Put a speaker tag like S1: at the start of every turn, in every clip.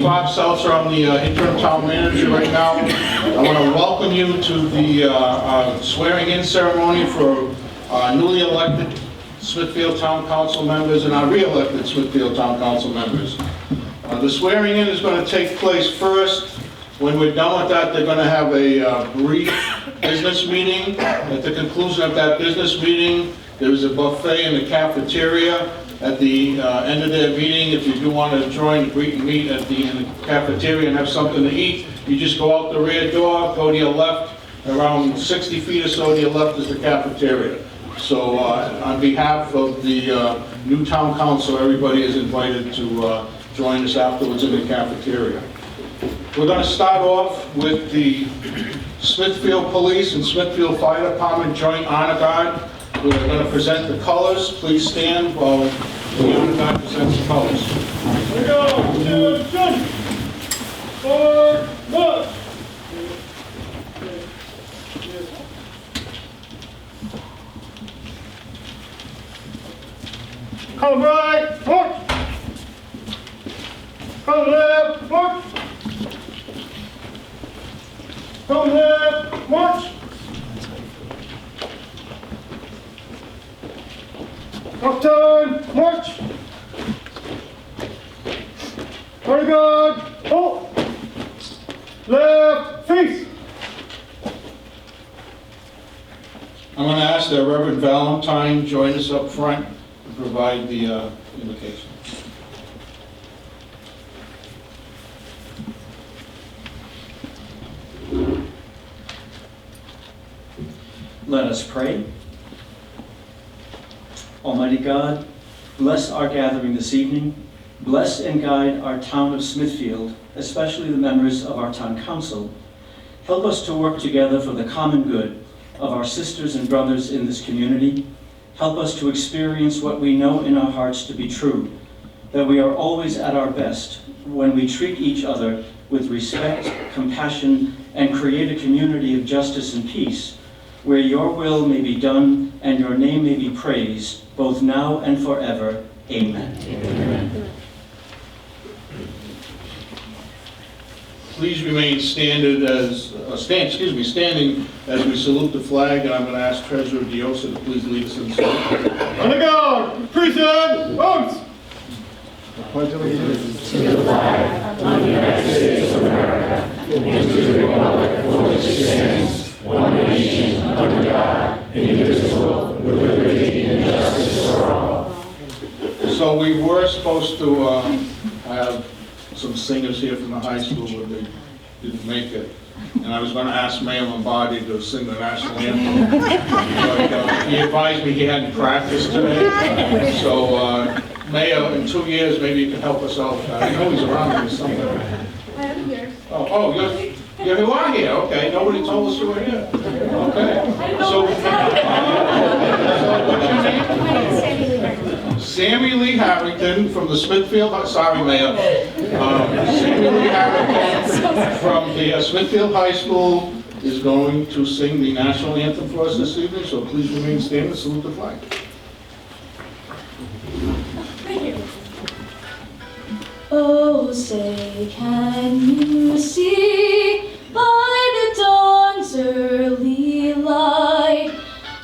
S1: Bob Seltzer, I'm the interim town manager right now. I want to welcome you to the swearing-in ceremony for newly elected Smithfield Town Council members and our re-elected Smithfield Town Council members. The swearing-in is going to take place first. When we're done with that, they're going to have a brief business meeting. At the conclusion of that business meeting, there is a buffet in the cafeteria. At the end of their meeting, if you do want to join, greet and meet in the cafeteria and have something to eat, you just go out the rear door, go to your left, around 60 feet or so to your left is the cafeteria. So on behalf of the new town council, everybody is invited to join us afterwards in the cafeteria. We're going to start off with the Smithfield Police and Smithfield Fire Department Joint Honor Guard. We're going to present the colors. Please stand while the honor guard presents the colors.
S2: Here we go. Attention. Forward, march. Come right, march. Come left, march. Come left, march. Up turn, march. Ready guard, halt. Left, face.
S1: I'm going to ask that Reverend Valentine join us up front and provide the invocation.
S3: Let us pray. Almighty God, bless our gathering this evening. Bless and guide our town of Smithfield, especially the members of our town council. Help us to work together for the common good of our sisters and brothers in this community. Help us to experience what we know in our hearts to be true, that we are always at our best when we treat each other with respect, compassion, and create a community of justice and peace, where your will may be done and your name may be praised, both now and forever. Amen. Amen.
S1: Please remain standing as we salute the flag, and I'm going to ask Treasurer Diosa to please lead us in the salute.
S2: On the guard, present, arms.
S4: Pledge allegiance to the flag of the United States of America and to the republic for which it stands, one nation, under God, indivisible, with liberty and justice for all.
S1: So we were supposed to have some singers here from the high school, but they didn't make it. And I was going to ask Mayor Lombardi to sing the national anthem, but he advised me he hadn't practiced today. So Mayor, in 2 years, maybe you can help us out. I know he's around here somewhere.
S5: I am here.
S1: Oh, you are here, okay. Nobody told us you were here. Okay. So what's your name? Sammy Lee Harrington from the Smithfield, sorry Mayor. Sammy Lee Harrington from the Smithfield High School is going to sing the national anthem for us this evening, so please remain standing and salute the flag.
S5: Oh, say, can you see by the dawn's early light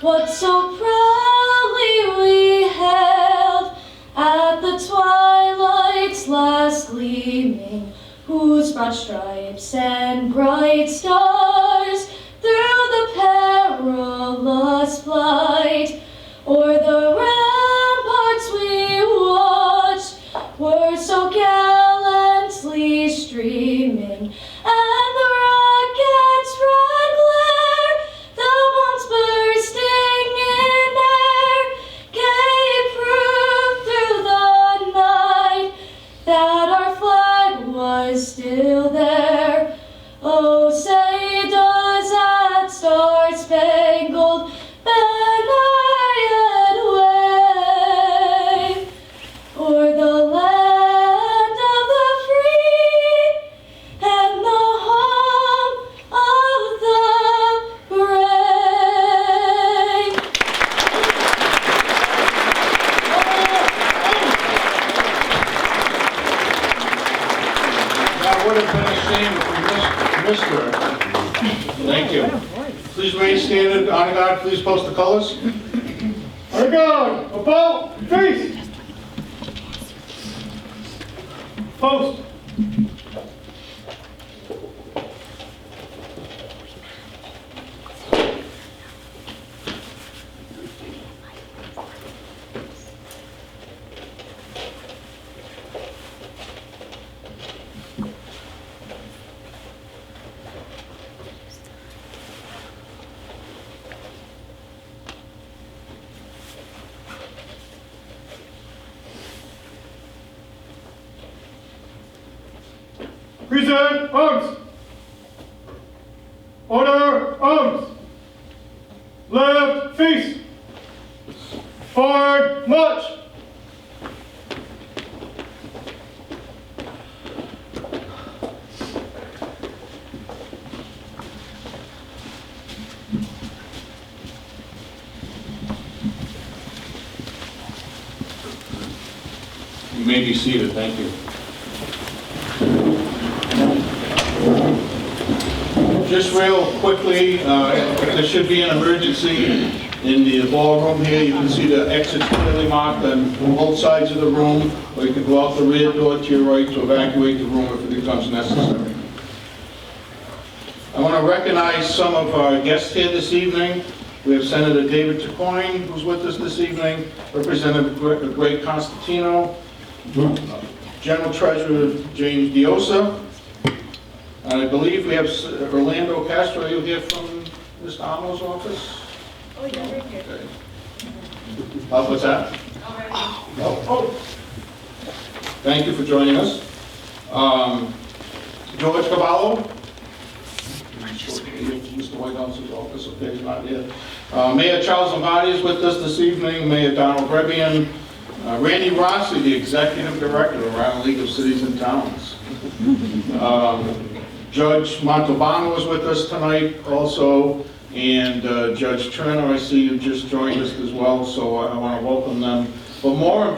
S5: what so proudly we hailed at the twilight's last gleaming, whose broad stripes and bright stars through the perilous flight o'er the ramparts we watched were so gallantly streaming, and the rocket's red glare, the bombs bursting in air, gave proof through the night that our flag was still there. Oh, say does that star-spangled banner yet
S1: That would have been a shame if we missed her. Thank you. Please remain standing. Honor guard, please post the colors.
S2: Honor guard, about face. Post. Present arms. Order arms. Left face. Forward march.
S1: You may be seated. Thank you. Just real quickly, there should be an emergency in the ballroom here. You can see the exits clearly marked on both sides of the room, or you can go out the rear door to your right to evacuate the room if it becomes necessary. I want to recognize some of our guests here this evening. We have Senator David Chicoine, who's with us this evening, Representative Greg Constantino, General Treasurer James Diosa. I believe we have Orlando Castro. Are you here from Mr. Amo's office?
S6: Oh, yeah, right here.
S1: Okay. What's that?
S6: Already.
S1: Oh. Thank you for joining us. George Cavallo. Mr. Whitehouse's office. Okay, he's not here. Mayor Charles Lombardi is with us this evening. Mayor Donald Brebian. Randy Rossi, the Executive Director of Rhode Island League of Cities and Towns. Judge Montalbano is with us tonight also, and Judge Turner, I see you just joined us as well, so I want to welcome them. But more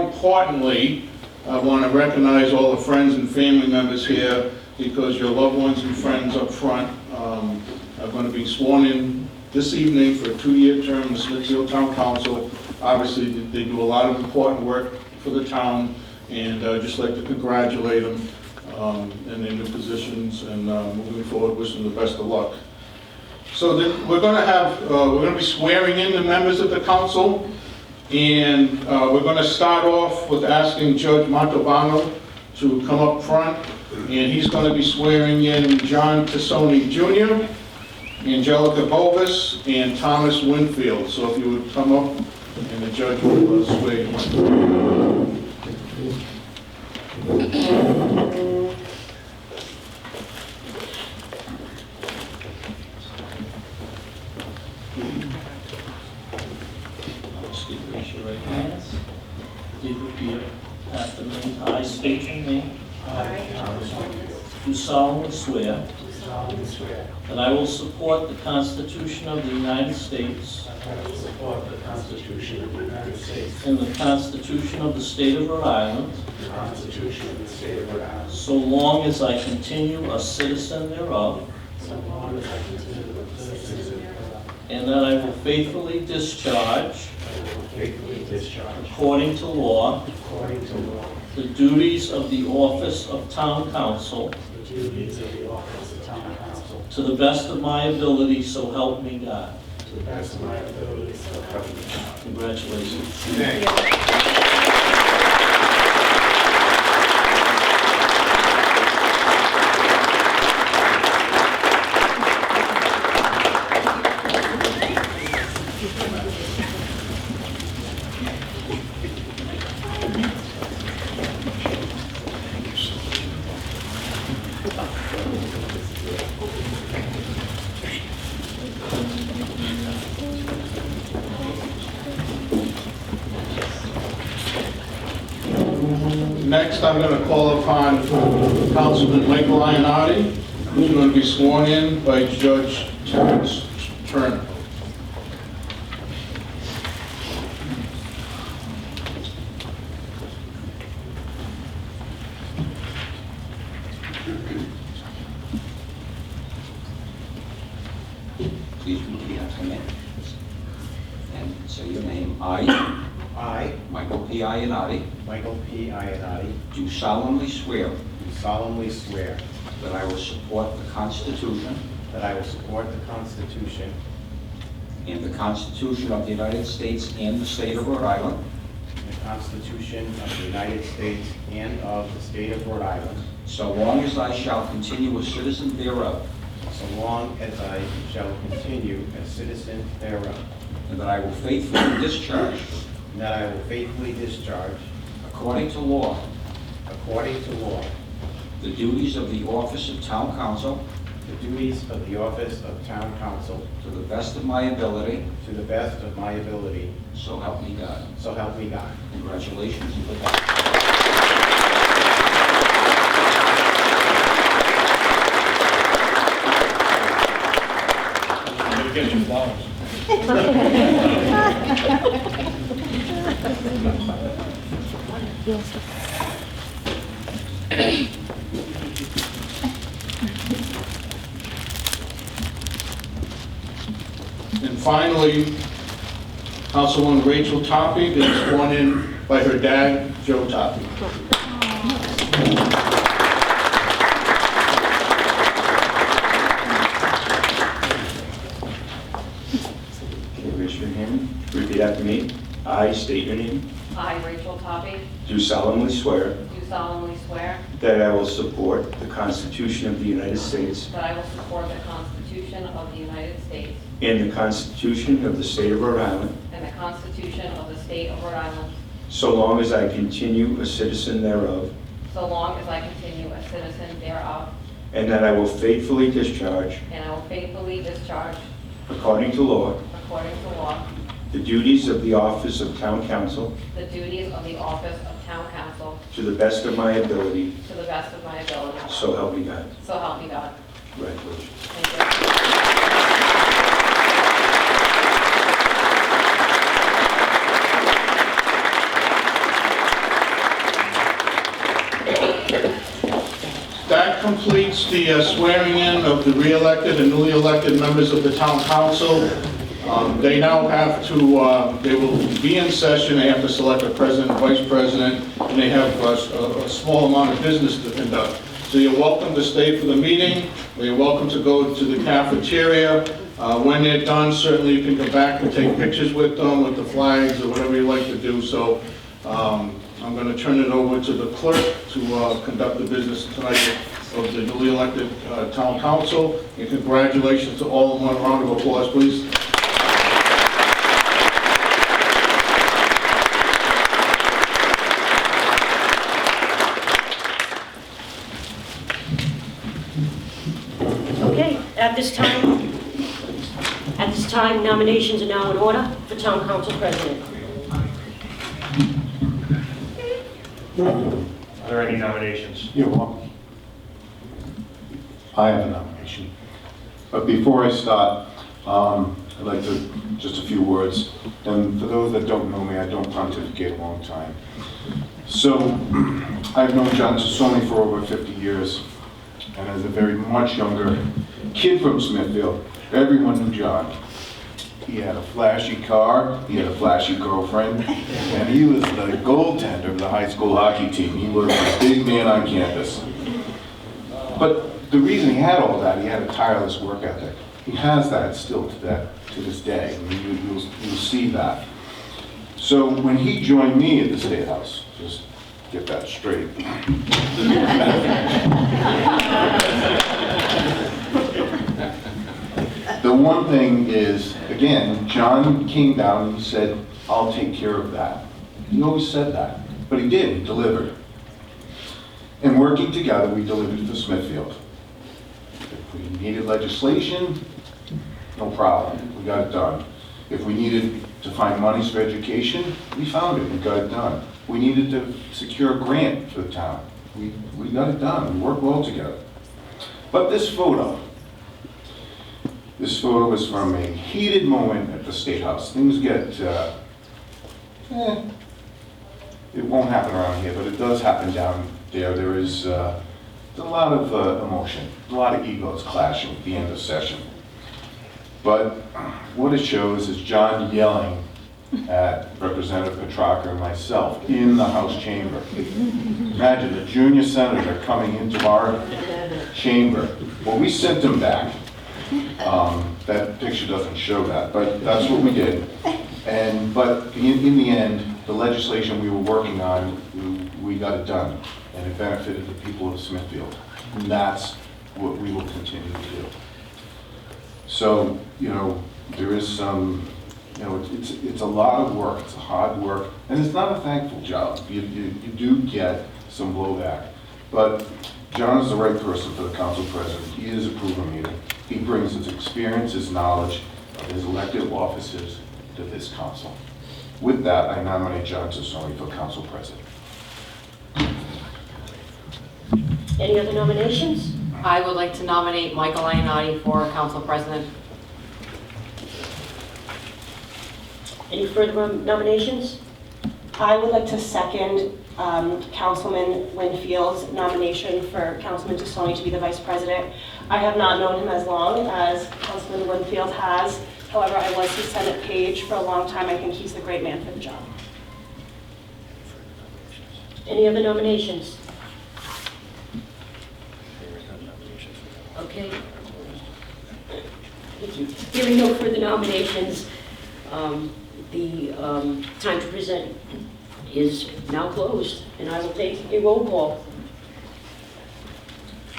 S1: importantly, I want to recognize all the friends and family members here, because your loved ones and friends up front are going to be sworn in this evening for a 2-year term in the Smithfield Town Council. Obviously, they do a lot of important work for the town, and I'd just like to congratulate them in their new positions, and moving forward, wish them the best of luck. So we're going to be swearing in the members of the council, and we're going to start off with asking Judge Montalbano to come up front, and he's going to be swearing in John Tassoni Jr., Angelica Bovis, and Thomas Winfield. So if you would come up, and the judge will swear you in.
S3: Raise your right hands. Please repeat after me. I state your name. Do solemnly swear that I will support the Constitution of the United States and the Constitution of the State of Rhode Island, so long as I continue a citizen thereof, and that I will faithfully discharge, according to law, the duties of the office of Town Council to the best of my ability, so help me God. Congratulations.
S1: Next, I'm going to call upon Councilman Michael Ionati, who's going to be sworn in by Judge Terrence Turner.
S6: Please repeat after me. And say your name. I,
S7: I,
S6: Michael P. Iannotti,
S7: Michael P. Iannotti,
S6: do solemnly swear
S7: do solemnly swear
S6: that I will support the Constitution
S7: that I will support the Constitution
S6: and the Constitution of the United States and the state of Rhode Island,
S7: and the Constitution of the United States and of the state of Rhode Island,
S6: so long as I shall continue a citizen thereof,
S7: so long as I shall continue a citizen thereof,
S6: and that I will faithfully discharge,
S7: and that I will faithfully discharge,
S6: according to law, the duties of the office of town council
S7: the duties of the office of town council
S6: to the best of my ability,
S7: to the best of my ability,
S6: so help me God.
S7: so help me God.
S6: Congratulations and good luck.
S2: Get your flowers.
S1: And finally, Councilwoman Rachel Toppy is sworn in by her dad, Joe Toppy.
S8: Okay, raise your hand. Repeat after me. I state your name.
S9: I, Rachel Toppy,
S8: Do solemnly swear
S9: do solemnly swear
S8: that I will support the Constitution of the United States
S9: that I will support the Constitution of the United States
S8: and the Constitution of the State of Rhode Island,
S9: and the Constitution of the State of Rhode Island,
S8: so long as I continue a citizen thereof,
S9: so long as I continue a citizen thereof,
S8: and that I will faithfully discharge,
S9: and I will faithfully discharge,
S8: according to law,
S9: according to law,
S8: the duties of the office of town council
S9: the duties of the office of town council
S8: to the best of my ability,
S9: to the best of my ability.
S8: so help me God.
S9: So help me God.
S8: Congratulations.
S9: Thank you.
S1: That completes the swearing in of the re-elected and newly elected members of the town council. They now have to, they will be in session, they have to select a president, vice president, and they have a small amount of business to conduct. So you're welcome to stay for the meeting, or you're welcome to go to the cafeteria. When they're done, certainly you can come back and take pictures with them, with the flags, or whatever you like to do. So I'm going to turn it over to the clerk to conduct the business tonight of the newly elected town council. And congratulations to all of them. One round of applause, please.
S10: Okay, at this time, nominations are now in order for town council president.
S2: Are there any nominations?
S4: You're welcome. I have a nomination. But before I start, I'd like to, just a few words. And for those that don't know me, I don't pontificate a long time. So, I've known John Sassoni for over 50 years. And as a very much younger kid from Smithfield, everyone knew John. He had a flashy car, he had a flashy girlfriend, and he was the goaltender of the high school hockey team. He was a big man on campus. But the reason he had all that, he had a tireless work ethic. He has that still to this day. I mean, you'll see that. So when he joined me at the State House, just get that straight. The one thing is, again, John came down and he said, I'll take care of that. He always said that, but he did, he delivered. And working together, we delivered for Smithfield. If we needed legislation, no problem, we got it done. If we needed to find monies for education, we found it, we got it done. We needed to secure a grant for the town. We got it done, we worked well together. But this photo was from a heated moment at the State House. Things get, it won't happen around here, but it does happen down there. There is the a lot of emotion, a lot of egos clashing at the end of session. But what it shows is John yelling at Representative Petrarca and myself in the House chamber. Imagine a junior senator coming into our chamber. Well, we sent him back. That picture doesn't show that, but that's what we did. But in the end, the legislation we were working on, we got it done, and it benefited the people of Smithfield. And that's what we will continue to do. So, there is some, it's a lot of work, it's a hard work, and it's not a thankful job. You do get some blowback. But John is the right person for the council president. He is a proven leader. He brings his experience, his knowledge of his elected offices to this council. With that, I nominate John Tassoni for council president.
S10: Any other nominations?
S9: I would like to nominate Michael Ionati for council president.
S10: Any further nominations?
S11: I would like to second Councilman Winfield's nomination for Councilman Tassoni to be the vice president. I have not known him as long as Councilman Winfield has. However, I was his Senate page for a long time. I think he's the great man for the job.
S10: Any other nominations? Okay. Hearing no further nominations, the time to present is now closed, and I will take a roll call.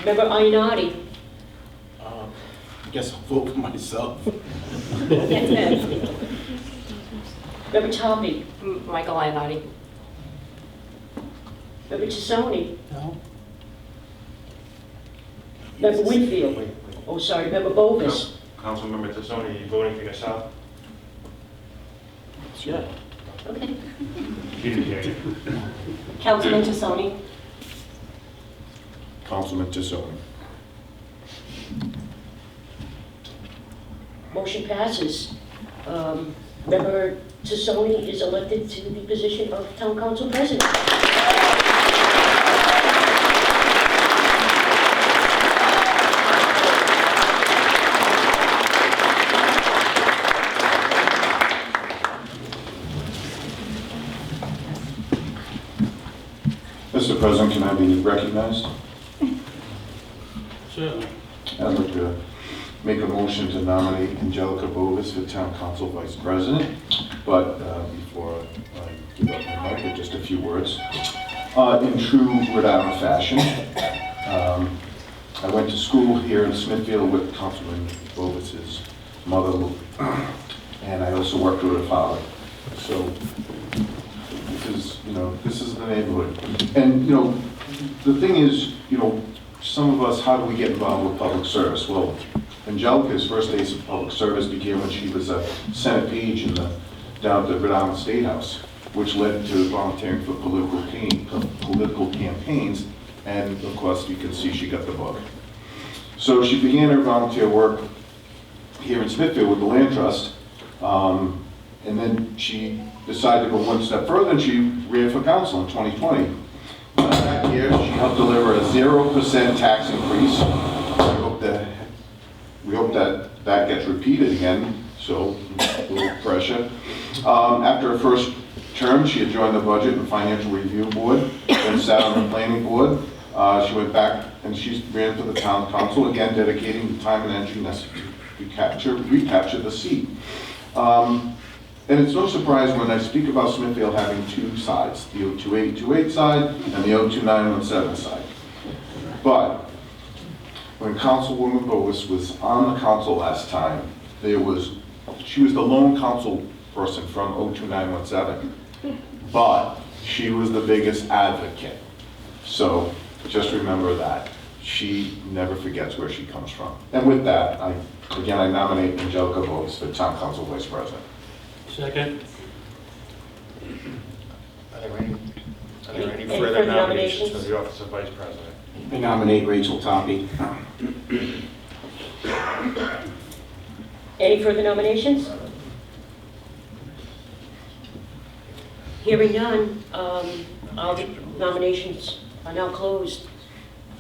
S10: Member Ionati.
S7: I guess I'll vote for myself.
S10: Member Talby.
S9: Michael Ionati.
S10: Member Tassoni.
S7: No.
S10: Member Winfield. Oh, sorry, Member Bovis.
S2: Councilmember Tassoni, you voting for yourself?
S7: Sure.
S10: Okay.
S2: She didn't hear you.
S11: Councilman Tassoni.
S4: Councilman Tassoni.
S10: Motion passes. Member Tassoni is elected to the position of Town Council President.
S4: Mr. President, can I be recognized?
S7: Sure.
S4: I'd like to make a motion to nominate Angelica Bovis for Town Council Vice President. But before I give up my mic, just a few words. In true Rhode Island fashion, I went to school here in Smithfield with Councilman Bovis's mother, and I also worked with her father. So this is the neighborhood. And, the thing is, some of us, how do we get involved with public service? Well, Angelica's first days of public service began when she was a Senate page down at the Rhode Island State House, which led to volunteering for political campaigns. And of course, you can see she got the bug. So she began her volunteer work here in Smithfield with the Land Trust. And then she decided to go one step further, and she ran for council in 2020. That year, she helped deliver a 0% tax increase. We hope that gets repeated again, so a little pressure. After her first term, she had joined the Budget and Financial Review Board, then sat on the Planning Board. She went back and she ran for the Town Council, again dedicating the time and energy necessary to recapture the seat. And it's no surprise when I speak about Smithfield having two sides, the 02828 side and the 02917 side. But when Councilwoman Bovis was on the council last time, she was the lone council person from 02917, but she was the biggest advocate. So just remember that. She never forgets where she comes from. And with that, I nominate Angelica Bovis for Town Council Vice President.
S7: Second.
S2: Are there any
S10: Any
S2: further
S10: further
S2: nominations for
S10: nominations?
S2: the office of Vice President?
S6: I nominate Rachel Toppy.
S10: Any further nominations? Hearing none, all the nominations are now closed.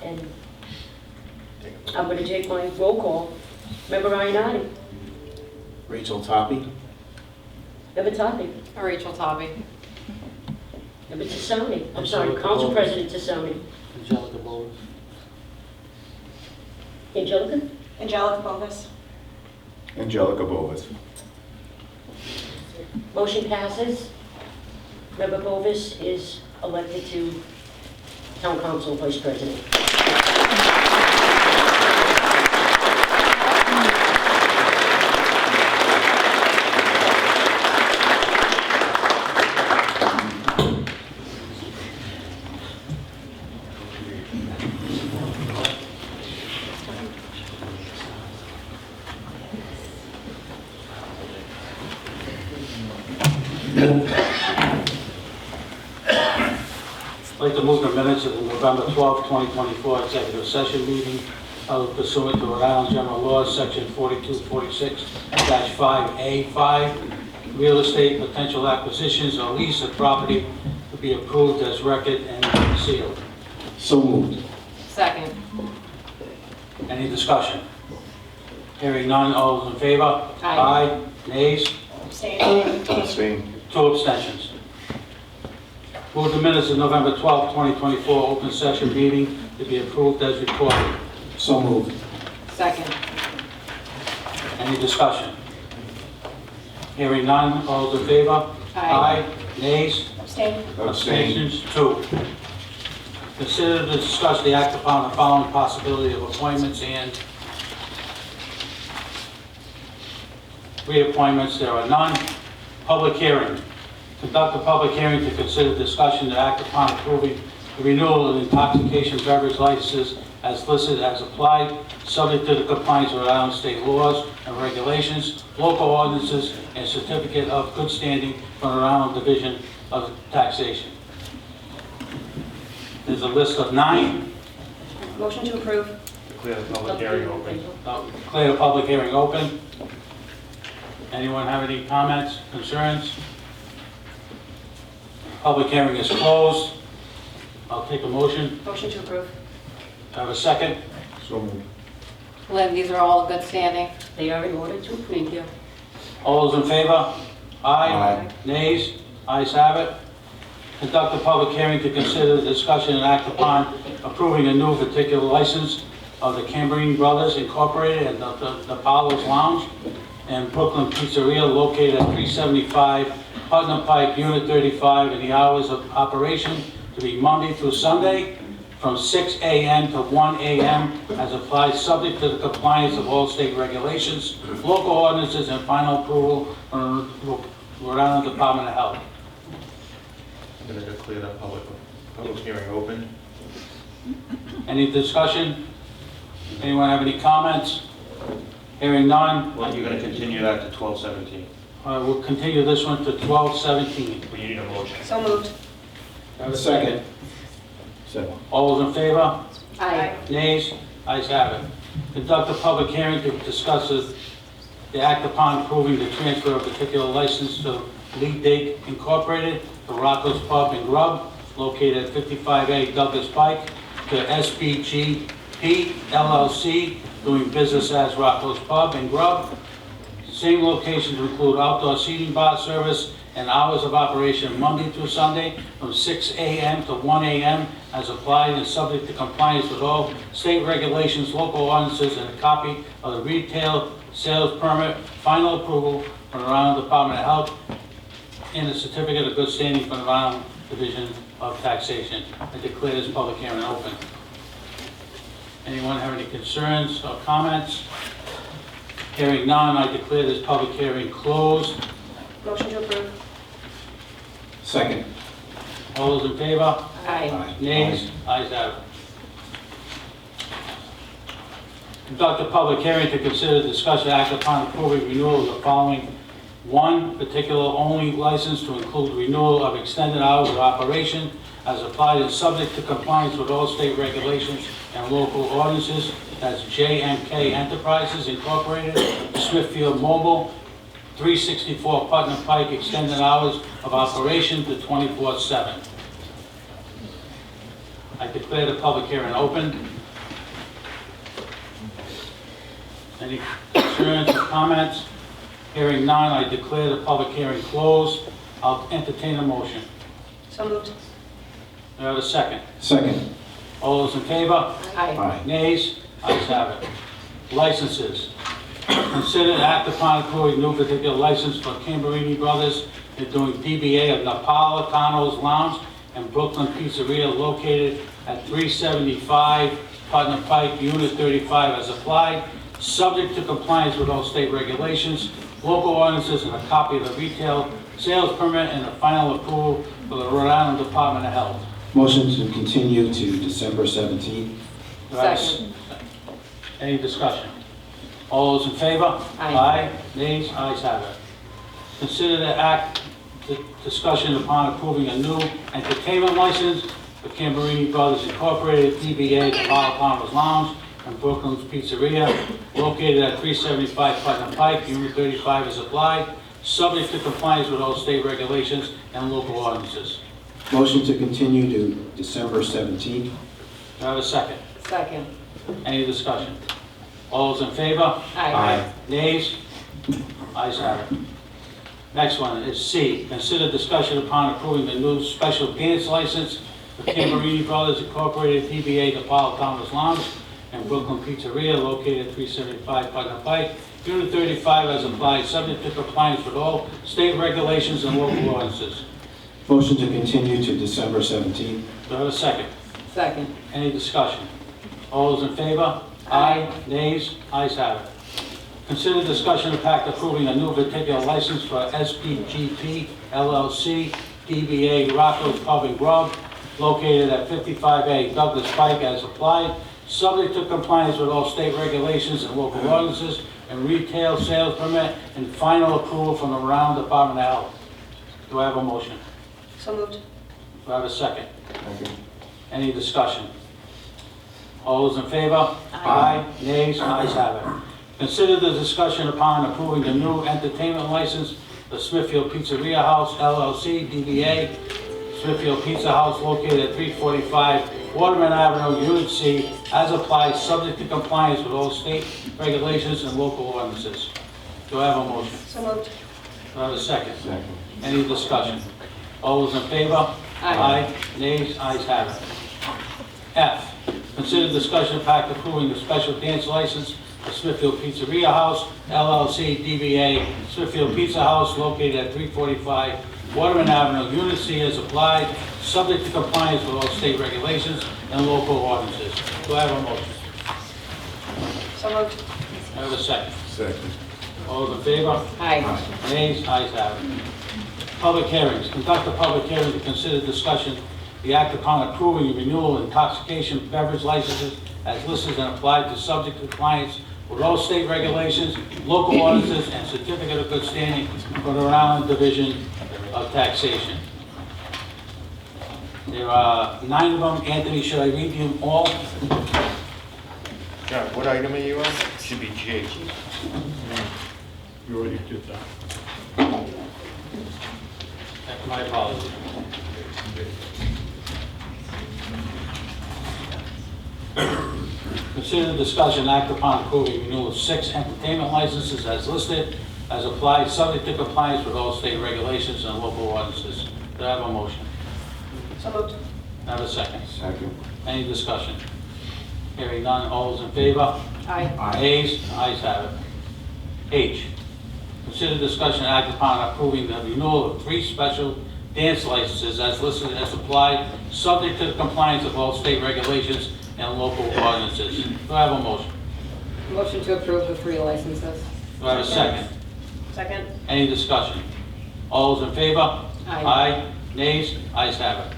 S10: And I'm going to take my roll call. Member Ionati,
S7: Rachel Toppy.
S10: Member Toppy,
S9: Rachel Tobby.
S10: Member Tassoni, I'm sorry, Council President Tassoni.
S3: Angelica Bovis.
S10: Angelica?
S11: Angelica Bovis.
S8: Angelica Bovis.
S10: Motion passes. Member Bovis is elected to Town Council Vice President.
S3: I'd like to move the minutes of the November 12, 2024 executive session meeting held pursuant to Rhode Island General Laws, Section 4246-5A5, real estate potential acquisitions or lease of property to be approved as record and sealed.
S8: So moved.
S9: Second.
S3: Any discussion? Hearing none, all those in favor?
S9: Aye.
S3: Nays?
S11: Abstain.
S8: Abstain.
S3: 2 abstentions. Move the minutes of November 12, 2024 open session meeting to be approved as reported.
S8: So moved.
S9: Second.
S3: Any discussion? Hearing none, all those in favor?
S9: Aye.
S3: Nays?
S11: Abstain.
S3: Abstentions? 2. Consider to discuss the act upon the following possibility of appointments and reappointments. There are none. Public hearing. Conduct a public hearing to consider discussion to act upon approving the renewal of intoxication beverage licenses as listed as applied, subject to the compliance with Rhode Island state laws and regulations, local ordinances, and certificate of good standing from the Rhode Island Division of Taxation. There's a list of 9.
S11: Motion to approve.
S2: Declare the public hearing open.
S3: Declare the public hearing open. Anyone have any comments, concerns? Public hearing is closed. I'll take a motion.
S11: Motion to approve.
S3: Have a second?
S8: So moved.
S9: Lynn, these are all good standing.
S10: They are in order to approve.
S9: Thank you.
S3: All those in favor?
S8: Aye.
S3: Nays? Ayes have it. Conduct a public hearing to consider the discussion and act upon approving a new particular license of the Cambrine Brothers Incorporated and the Paolo's Lounge and Brooklyn Pizzeria located at 375 Putnam Pike, Unit 35, and the hours of operation to be Monday through Sunday from 6 a.m. to 1 a.m. as applied, subject to the compliance of all state regulations, local ordinances, and final approval from Rhode Island Department of Health.
S2: I'm going to declare the public hearing open.
S3: Any discussion? Anyone have any comments? Hearing none,
S2: Well, you're going to continue that to 12/17.
S3: we'll continue this one to 12/17.
S2: We need a motion.
S11: So moved.
S3: Have a second.
S8: Second.
S3: All those in favor?
S9: Aye.
S3: Nays? Ayes have it. Conduct a public hearing to discuss the act upon approving the transfer of particular license to Lead Date Incorporated, the Rocco's Pub and Grub, located at 55A Douglas Pike, to SBGP LLC, doing business as Rocco's Pub and Grub. Same location to include outdoor seating bar service and hours of operation Monday through Sunday from 6 a.m. to 1 a.m. as applied and subject to compliance with all state regulations, local ordinances, and a copy of the retail sales permit, final approval from the Rhode Island Department of Health, and a certificate of good standing from the Rhode Island Division of Taxation. I declare this public hearing open. Anyone have any concerns or comments? Hearing none, I declare this public hearing closed.
S11: Motion to approve.
S8: Second.
S3: All those in favor?
S9: Aye.
S3: Nays? Ayes have it. Conduct a public hearing to consider discussion act upon approving renewal of the following: 1, particular only license to include renewal of extended hours of operation as applied and subject to compliance with all state regulations and local ordinances. That's JMK Enterprises Incorporated, Smithfield Mobile, 364 Putnam Pike, extended hours of operation to 24/7. I declare the public hearing open.
S12: Any concerns or comments? Hearing none, I declare the public hearing closed. I'll entertain a motion.
S11: So moved.
S12: Do I have a second?
S8: Second.
S12: All those in favor?
S10: Aye.
S12: Nays? Ayes have it. Licenses. Consider and act upon approving new particular license for Camberini Brothers. They're doing DBA of Napolitano's Lounge and Brooklyn Pizzeria located at 375 Putnam Pike, Unit 35 as applied, subject to compliance with all state regulations, local ordinances, and a copy of the retail sales permit and the final approval for the Rhode Island Department of Health.
S8: Motion to continue to December 17th.
S12: Do I have a
S9: Second.
S12: Any discussion? All those in favor?
S9: Aye.
S12: Nays? Ayes have it. Consider the act, discussion upon approving a new entertainment license for Camberini Brothers Incorporated, DBA Napolitano's Lounge and Brooklyn's Pizzeria, located at 375 Putnam Pike, Unit 35 as applied, subject to compliance with all state regulations and local ordinances.
S8: Motion to continue to December 17th.
S12: Do I have a second?
S9: Second.
S12: Any discussion? All those in favor?
S9: Aye.
S12: Nays? Ayes have it. Next one is C, consider discussion upon approving the new special dance license for Camberini Brothers Incorporated, DBA Napolitano's Lounge and Brooklyn Pizzeria located at 375 Putnam Pike, Unit 35 as applied, subject to compliance with all state regulations and local ordinances.
S8: Motion to continue to December 17th.
S12: Do I have a second?
S9: Second.
S12: Any discussion? All those in favor? Aye. Nays? Ayes have it. Consider discussion of act approving a new particular license for SPGP LLC, DBA Rocco's Pub and Grub, located at 55A Douglas Pike as applied, subject to compliance with all state regulations and local ordinances, and retail sales permit and final approval from the Rhode Island Department of Health. Do I have a motion?
S11: So moved.
S12: Do I have a second? Any discussion? All those in favor? Aye. Nays? Ayes have it. Consider the discussion upon approving the new entertainment license for Smithfield Pizzeria House LLC, DBA Smithfield Pizza House located at 345 Waterman Avenue, Unit C, as applied, subject to compliance with all state regulations and local ordinances. Do I have a motion?
S11: So moved.
S12: Do I have a second? Second. Any discussion? All those in favor?
S9: Aye.
S12: Nays? Ayes have it. F, consider discussion of act approving the special dance license for Smithfield Pizzeria House, LLC, DBA Smithfield Pizza House, located at 345 Waterman Avenue, Unit C, as applied, subject to compliance with all state regulations and local ordinances. Do I have a motion?
S11: So moved.
S12: I have a second.
S8: Second.
S12: All those in favor?
S9: Aye.
S12: Nays? Ayes have it. Public hearings. Conduct a public hearing to consider discussion, the act upon approving renewal of intoxication beverage licenses as listed and applied to subject to compliance with all state regulations, local ordinances, and certificate of good standing for the Rhode Island Division of Taxation. There are 9 of them. Anthony, should I read them all?
S2: John, what item are you on? Should be G.
S1: You already did that.
S12: My apologies. Consider the discussion act upon approving renewal of 6 entertainment licenses as listed, as applied, subject to compliance with all state regulations and local ordinances. Do I have a motion?
S11: So moved.
S12: I have a second.
S8: Second.
S12: Any discussion? Hearing none, all those in favor?
S9: Aye.
S12: Ayes? Ayes have it. H, consider discussion act upon approving the renewal of 3 special dance licenses as listed as applied, subject to the compliance of all state regulations and local ordinances. Do I have a motion?
S9: Motion to approve the 3 licenses.
S12: Do I have a second?
S11: Second.
S12: Any discussion? All those in favor?
S9: Aye.
S12: Nays? Ayes have it.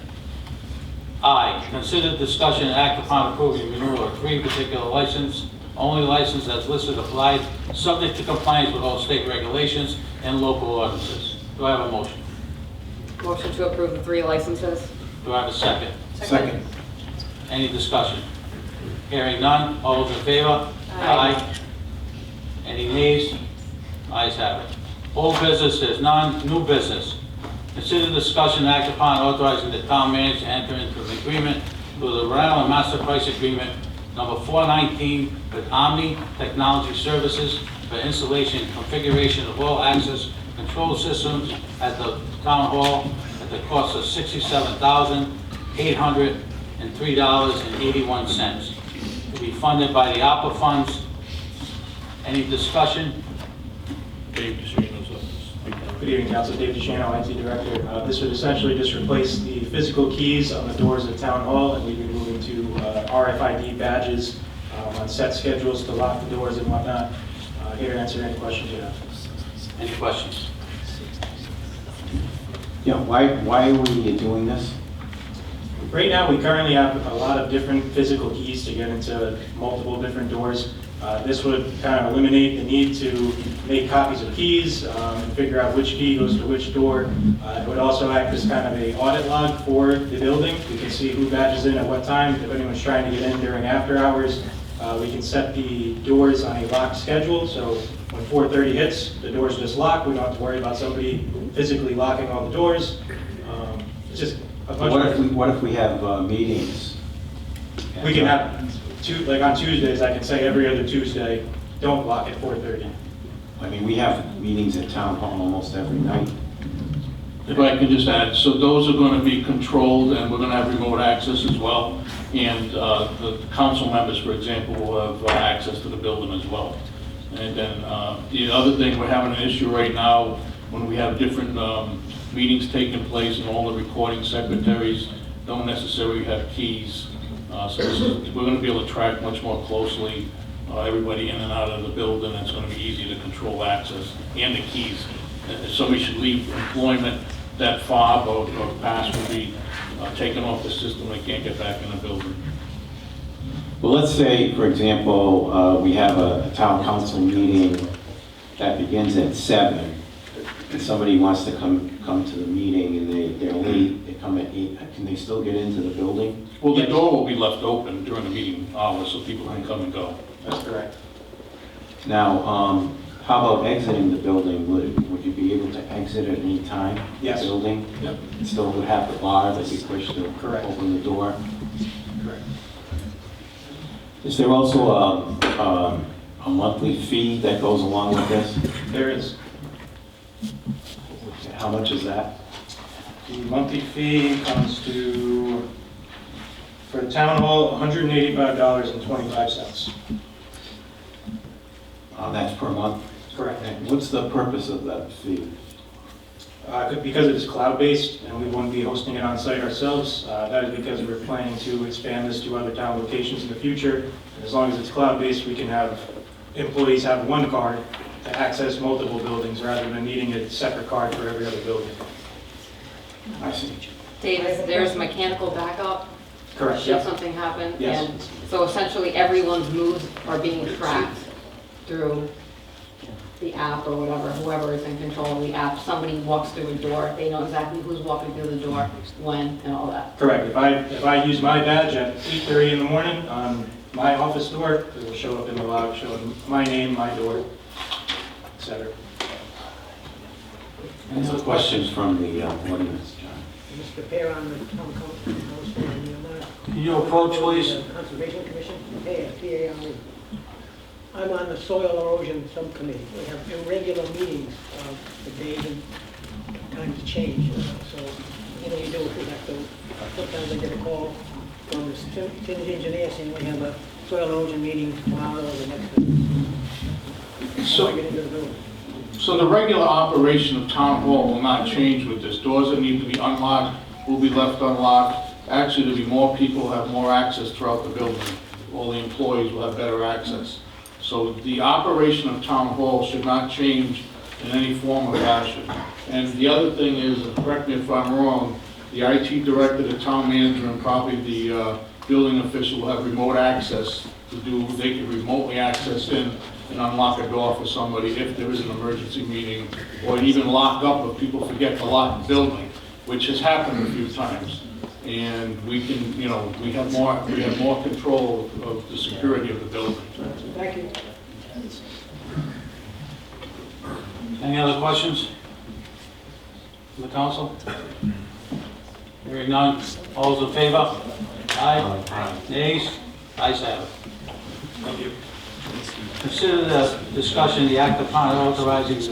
S12: I, consider discussion and act upon approving renewal of 3 particular license, only license as listed applied, subject to compliance with all state regulations and local ordinances. Do I have a motion?
S9: Motion to approve the 3 licenses.
S12: Do I have a second?
S8: Second.
S12: Any discussion? Hearing none, all those in favor?
S9: Aye.
S12: Any nays? Ayes have it. Old business, there's none. New business. Consider discussion and act upon authorizing the town manager to enter into an agreement with the Rhode Island Master Price Agreement Number 419 with Omni Technology Services for installation and configuration of all access control systems at the town hall at the cost of $67,803.81. To be funded by the ARPA funds. Any discussion?
S2: Dave Duchesneau's office.
S13: Good evening, Council. Dave Duchesneau, IT Director. This would essentially just replace the physical keys on the doors of Town Hall, and we'd be moving to RFID badges on set schedules to lock the doors and whatnot. Here to answer any questions you have.
S12: Any questions?
S6: Yeah, why are we doing this?
S13: Right now, we currently have a lot of different physical keys to get into multiple different doors. This would kind of eliminate the need to make copies of keys and figure out which key goes to which door. It would also act as kind of an audit log for the building. We can see who badges in at what time. If anyone's trying to get in during after hours, we can set the doors on a locked schedule. So when 4:30 hits, the doors just lock. We don't have to worry about somebody physically locking all the doors. It's just a bunch
S6: What if we have meetings?
S13: We can have like on Tuesdays, I can say every other Tuesday, don't lock at 4:30.
S6: I mean, we have meetings at Town Hall almost every night.
S1: If I can just add, so those are going to be controlled, and we're going to have remote access as well. And the council members, for example, will have access to the building as well. And then the other thing, we're having an issue right now when we have different meetings taking place, and all the recording secretaries don't necessarily have keys. So we're going to be able to track much more closely everybody in and out of the building. It's going to be easy to control access and the keys. If somebody should leave employment, that fob or pass will be taken off the system. They can't get back in the building.
S6: Well, let's say, for example, we have a town council meeting that begins at 7, and somebody wants to come to the meeting and they're late, they come at 8, can they still get into the building?
S1: Well, the door will be left open during the meeting hours so people can come and go.
S13: That's correct.
S6: Now, how about exiting the building? Would you be able to exit at any time?
S13: Yes.
S6: The building?
S13: Yep.
S6: Still would have the bar that you push to
S13: Correct.
S6: open the door?
S13: Correct.
S6: Is there also a monthly fee that goes along with this?
S13: There is.
S6: How much is that?
S13: The monthly fee comes to, for the town hall, $185.25.
S6: That's per month?
S13: Correct.
S6: And what's the purpose of that fee?
S13: Because it's cloud-based and we won't be hosting it on site ourselves, that is because we're planning to expand this to other town locations in the future. And as long as it's cloud-based, we can have employees have one card to access multiple buildings rather than needing a separate card for every other building.
S6: I see.
S9: Davis, there's mechanical backup.
S13: Correct,
S9: Should
S13: yep.
S9: something happen.
S13: Yes.
S9: And so essentially everyone's moves are being tracked through the app or whatever, whoever is in control of the app. Somebody walks through a door, they know exactly who's walking through the door, when, and all that.
S13: Correct. If I use my badge at 8:30 in the morning on my office door, it will show up in the log, showing my name, my door, etc.
S6: Any other questions from the audience, John?
S14: Mr. Bear, on the town council.
S12: Can you approach, please?
S14: Conservation Commission, PAME. I'm on the soil erosion subcommittee. We have irregular meetings, the days and times change. So, what do we do if we have to, sometimes I get a call from the city engineer saying we have a soil erosion meeting tomorrow or the next day. So I get into the building.
S1: So the regular operation of Town Hall will not change with this. Doors that need to be unlocked will be left unlocked. Actually, there'll be more people have more access throughout the building. All the employees will have better access. So the operation of Town Hall should not change in any form or fashion. And the other thing is, and correct me if I'm wrong, the IT director, the town manager, and probably the building official will have remote access to do, they can remotely access in and unlock a door for somebody if there is an emergency meeting, or even lock up if people forget to lock the building, which has happened a few times. And we can, you know, we have more control of the security of the building.
S14: Thank you.
S12: Any other questions from the council? Hearing none. All those in favor? Aye. Nays? Ayes have it. Consider the discussion, the act upon authorizing the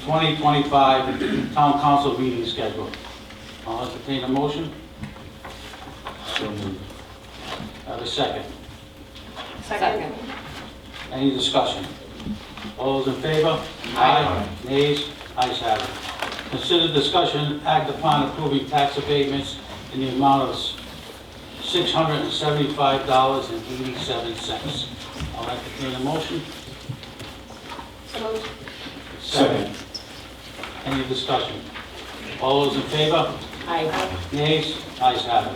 S12: 2025 town council meeting schedule. I'll entertain a motion. Have a second.
S9: Second.
S12: Any discussion? All those in favor? Aye. Nays? Ayes have it. Consider discussion, act upon approving tax abatements in the amount of $675.87. I'll entertain a motion. Second. Any discussion? All those in favor?
S9: Aye.
S12: Nays? Ayes have it.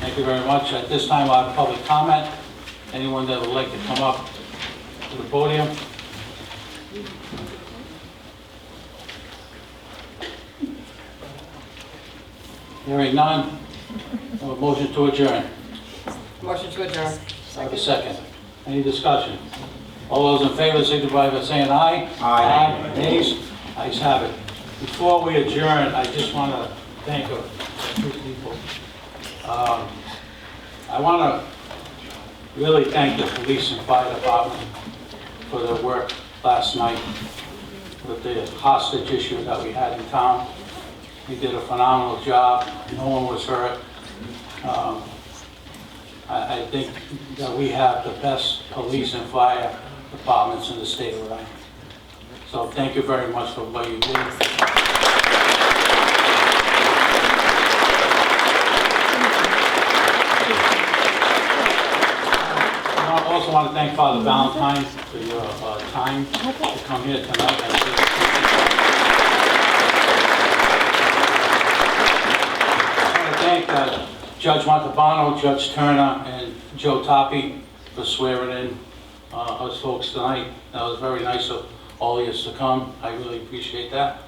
S12: Thank you very much. At this time, I'll have public comment. Anyone that would like to come up to the podium? Hearing none. A motion to adjourn.
S9: Motion to adjourn.
S12: Have a second. Any discussion? All those in favor signify by saying aye.
S6: Aye.
S12: Nays? Ayes have it. Before we adjourn, I just want to thank a few people. I want to really thank the police and fire department for their work last night with the hostage issue that we had in town. They did a phenomenal job. No one was hurt. I think that we have the best police and fire departments in the state of Rhode Island. So thank you very much for what you did. I also want to thank Father Valentine for your time to come here tonight. I want to thank Judge Montalbano, Judge Turner, and Joe Toppy for swearing in us folks tonight. That was very nice of all of you to come. I really appreciate that.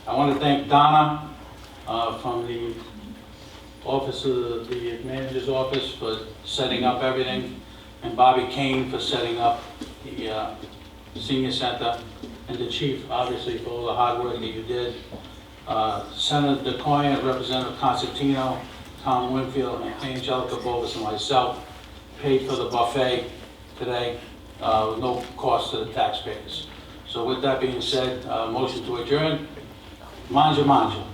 S12: I want to thank Donna from the office of the manager's office for setting up everything, and Bobby Kane for setting up the senior center, and the chief, obviously, for all the hard work that you did. Senator DeCoya, Representative Constantino, Tom Winfield, and Angelica Bovis, and myself paid for the buffet today with no cost to the taxpayers. So with that being said, motion to adjourn. Manja, manja.